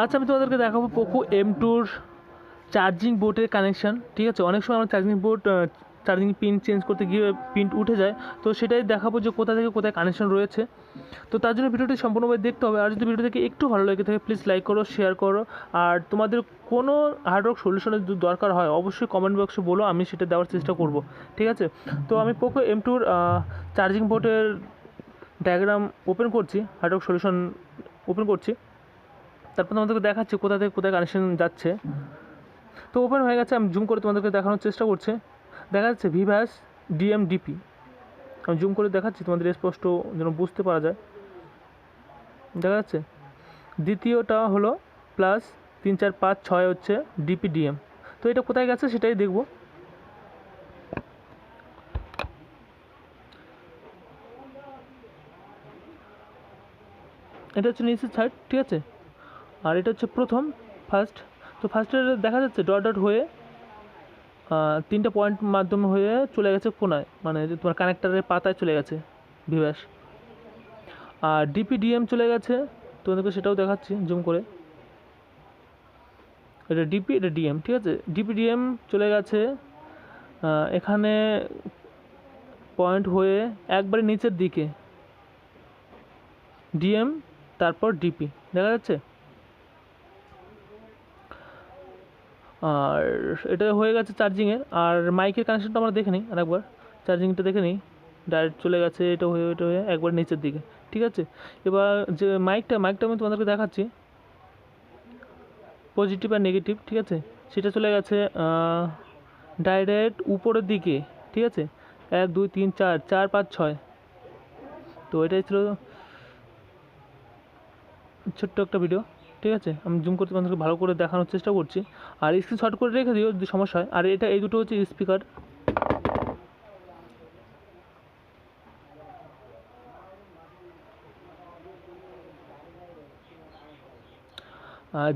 আচ্ছা আমি তোমাদেরকে দেখাবো পোকো M2 চার্জিং বোর্ডের কানেকশান। ঠিক আছে, অনেক সময় আমরা চার্জিং পিন চেঞ্জ করতে গিয়ে পিন উঠে যায়, তো সেটাই দেখাবো যে কোথা থেকে কোথায় কানেকশান রয়েছে। তো তার জন্য ভিডিওটি সম্পূর্ণভাবে দেখতে হবে। আর যদি ভিডিও থেকে একটু ভালো লেগে থাকে প্লিজ লাইক করো, শেয়ার করো। আর তোমাদের কোনো হার্ডওয়ার্ক সলিউশনের যদি দরকার হয় অবশ্যই কমেন্ট বক্সে বলো, আমি সেটা দেওয়ার চেষ্টা করব। ঠিক আছে, তো আমি পোকো M2 চার্জিং বোর্ডের ডায়াগ্রাম ওপেন করছি, হার্ডওয়ার্ক সলিউশন ওপেন করছি, তারপর তোমাদেরকে দেখাচ্ছি কোথা থেকে কোথায় কানেকশন যাচ্ছে। তো ওপেন হয়ে গেছে, আমি জুম করে তোমাদেরকে দেখানোর চেষ্টা করছি। দেখা যাচ্ছে ভিভাস ডিএমডিপি, আমি জুম করে দেখাচ্ছি তোমাদের স্পষ্ট যেন বুঝতে পারা যায়। দেখা যাচ্ছে দ্বিতীয়টা হলো প্লাস 3 4 5 6 হচ্ছে ডিপিডিএম। তো এটা কোথায় গেছে সেটাই দেখব। এটা হচ্ছে নিচের সাইড, ঠিক আছে, আর এটা হচ্ছে প্রথম ফার্স্ট। তো ফার্স্টে দেখা যাচ্ছে ডট ডট হয়ে 3টে পয়েন্ট মাধ্যমে হয়ে চলে গেছে কোনায়, মানে তোমার কানেক্টারের পাতায় চলে গেছে ভিভাস। আর ডিপিডিএম চলে গেছে, তোমাদেরকে সেটাও দেখাচ্ছি জুম করে। এটা ডিপি, এটা ডিএম, ঠিক আছে। ডিপিডিএম চলে গেছে এখানে পয়েন্ট হয়ে একবারে নিচের দিকে ডিএম, তারপর ডিপি, দেখা যাচ্ছে। আর এটা হয়ে গেছে চার্জিংয়ের। আর মাইকের কানেকশনটা আমরা দেখে নিই আরেকবার, চার্জিংটা দেখে নিই। ডাইরেক্ট চলে গেছে এটা হয়ে একবার নিচের দিকে, ঠিক আছে। এবার যে মাইকটা আমি তোমাদেরকে দেখাচ্ছি, পজিটিভ আর নেগেটিভ, ঠিক আছে। সেটা চলে গেছে ডাইরেক্ট উপরের দিকে, ঠিক আছে। 1 2 3 4 4 5 6। তো এটাই ছিল ছোট্ট একটা ভিডিও, ঠিক আছে। আমি জুম করতে তোমাদেরকে ভালো করে দেখানোর চেষ্টা করছি, আর স্ক্রিনশট করে রেখে দিও যদি সমস্যা হয়। আর এটা এই দুটো হচ্ছে স্পিকার।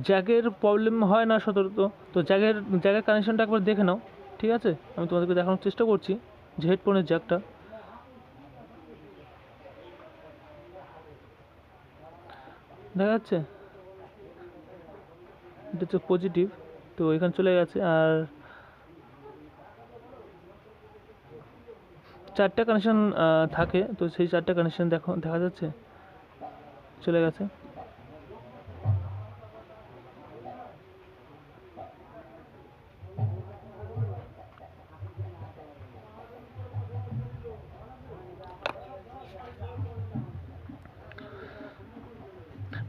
জ্যাকের প্রবলেম হয় না সচরাচর, তো জ্যাকের কানেকশনটা একবার দেখে নাও, ঠিক আছে। আমি তোমাদেরকে দেখানোর চেষ্টা করছি যে হেডফোনের জ্যাকটা দেখা যাচ্ছে, এটা হচ্ছে পজিটিভ, তো এখানে চলে গেছে। আর 4টে কানেকশন থাকে, তো সেই 4টে কানেকশন দেখা যাচ্ছে চলে গেছে।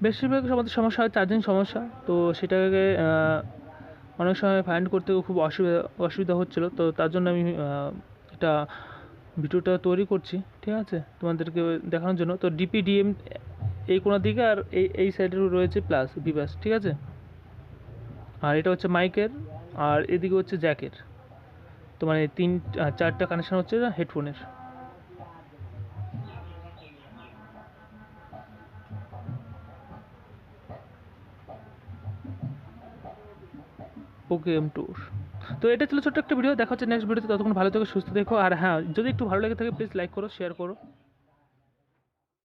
বেশিরভাগ আমাদের সমস্যা হয় চার্জিং সমস্যা, তো সেটাকে অনেক সময় ফাইন্ড করতেও খুব অসুবিধা হচ্ছিলো। তো তার জন্য আমি এটা ভিডিওটা তৈরি করছি, ঠিক আছে, তোমাদেরকে দেখানোর জন্য। তো ডিপিডিএম এই কোনার দিকে, আর এই সাইডেও রয়েছে প্লাস ভিভাস, ঠিক আছে। আর এটা হচ্ছে মাইকের, আর এদিকে হচ্ছে জ্যাকের। তো মানে 4টা কানেকশান হচ্ছে হেডফোনের। Poco M2। তো এটা ছিল ছোট্ট একটা ভিডিও, দেখা হচ্ছে নেক্সট ভিডিওতে। ততক্ষণ ভালো থেকো, সুস্থ দেখো। আর হ্যাঁ, যদি একটু ভালো লেগে থাকে প্লিজ লাইক করো, শেয়ার করো।